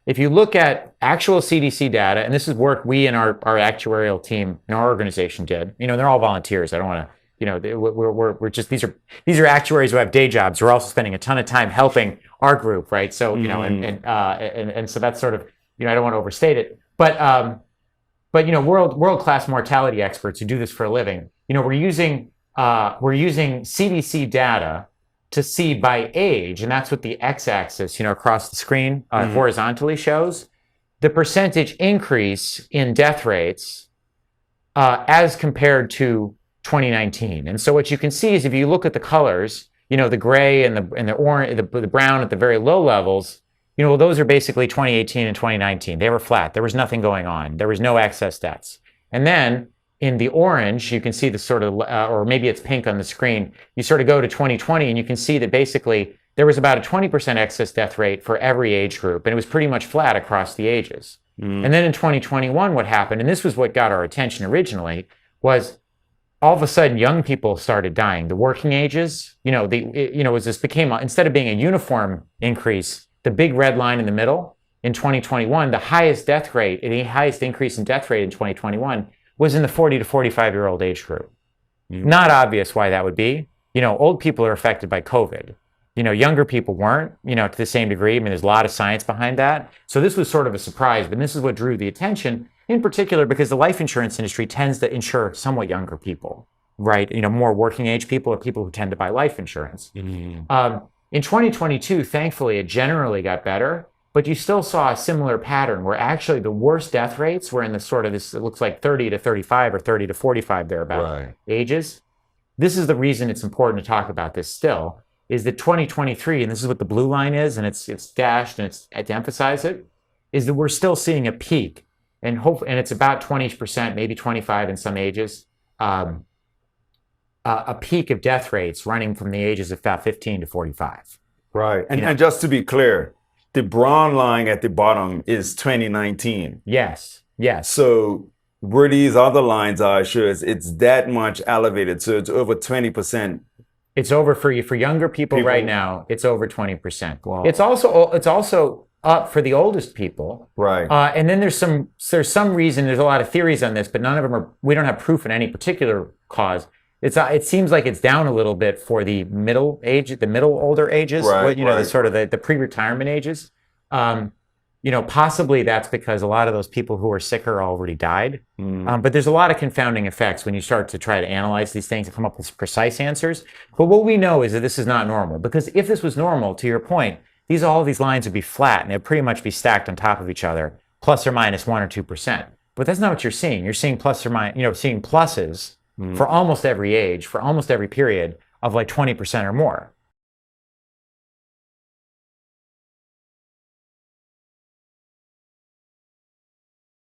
if you look at actual CDC data, and this is work we and our actuarial team in our organization did, they're all volunteers. I don't want to, we're just, these are actuaries who have day jobs who are also spending a ton of time helping our group, right? So, and so that's sort of, I don't want to overstate it, but world-class mortality experts who do this for a living, we're using CDC data to see by age, and that's what the x-axis, across the screen horizontally shows, the percentage increase in death rates as compared to 2019. And so what you can see is if you look at the colors, the gray and the orange, the brown at the very low levels, those are basically 2018 and 2019. They were flat. There was nothing going on. There was no excess deaths. And then in the orange, you can see the sort of, or maybe it's pink on the screen, you sort of go to 2020 and you can see that basically there was about a 20% excess death rate for every age group, and it was pretty much flat across the ages. And then in 2021, what happened, and this was what got our attention originally, was all of a sudden young people started dying. The working ages, became, instead of being a uniform increase, the big red line in the middle, in 2021, the highest death rate, the highest increase in death rate in 2021 was in the 40 to 45-year-old age group. Not obvious why that would be. Old people are affected by COVID. Younger people weren't, to the same degree. I mean, there's a lot of science behind that. So this was sort of a surprise, but this is what drew the attention, in particular because the life insurance industry tends to insure somewhat younger people, right? More working age people or people who tend to buy life insurance. In 2022, thankfully, it generally got better. But you still saw a similar pattern where actually the worst death rates were in the sort of this, it looks like 30 to 35 or 30 to 45 thereabout ages. This is the reason it's important to talk about this still, is that 2023, and this is what the blue line is, and it's dashed and to emphasize it, is that we're still seeing a peak, and it's about 20%, maybe 25 in some ages, a peak of death rates running from the ages of about 15 to 45. Right, and just to be clear, the brown line at the bottom is 2019. Yes. So where these other lines are, it's that much elevated. So it's over 20%. It's over for younger people right now. It's over 20%. Wow. It's also up for the oldest people. Right. And then there's some reason. There's a lot of theories on this, but none of them are. We don't have proof in any particular cause. It seems like it's down a little bit for the middle older ages, the sort of the pre-retirement ages. Possibly that's because a lot of those people who are sicker already died. But there's a lot of confounding effects when you start to try to analyze these things and come up with precise answers. But what we know is that this is not normal, because if this was normal, to your point, all these lines would be flat and they'd pretty much be stacked on top of each other, plus or minus 1 or 2%. But that's not what you're seeing. You're seeing plus or minus, seeing pluses for almost every age, for almost every period of like 20% or more.